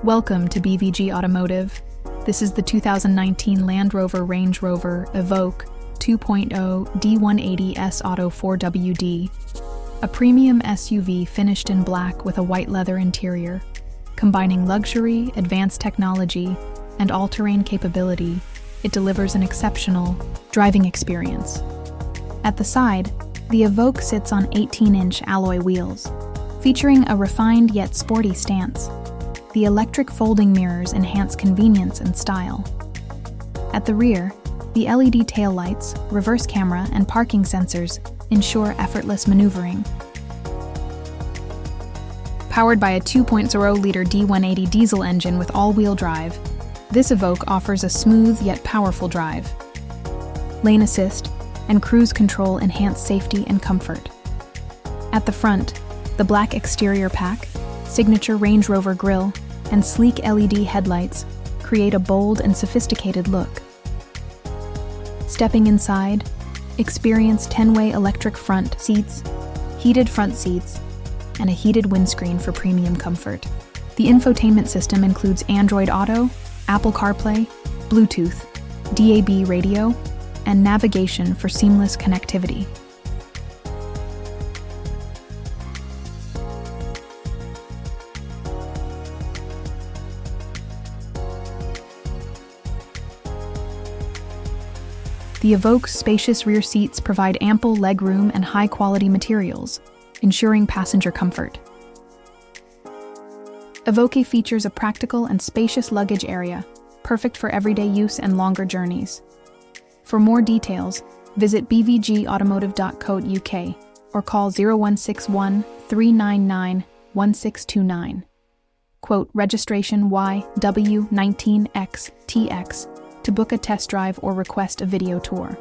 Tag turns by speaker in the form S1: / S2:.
S1: Welcome to BVG Automotive. This is the 2019 Land Rover Range Rover Evoque 2.0 D180 S Auto 4WD, a premium SUV finished in black with a white leather interior. Combining luxury, advanced technology, and all-terrain capability, it delivers an exceptional driving experience. At the side, the Evoque sits on 18-inch alloy wheels, featuring a refined yet sporty stance. The electric folding mirrors enhance convenience and style. At the rear, the LED taillights, reverse camera, and parking sensors ensure effortless maneuvering. Powered by a 2.0-liter D180 diesel engine with all-wheel drive, this Evoque offers a smooth yet powerful drive. Lane assist and cruise control enhance safety and comfort. At the front, the black exterior pack, signature Range Rover grille, and sleek LED headlights create a bold and sophisticated look. Stepping inside, experience 10-way electric front seats, heated front seats, and a heated windscreen for premium comfort. The infotainment system includes Android Auto, Apple Carplay, Bluetooth, DAB radio, and navigation for seamless connectivity. The Evoque's spacious rear seats provide ample legroom and high-quality materials, ensuring passenger comfort. Evoque features a practical and spacious luggage area, perfect for everyday use and longer journeys. For more details, visit bvgautomotive.co.uk or call 0161 399 1629. Quote registration YW19XTX to book a test drive or request a video tour.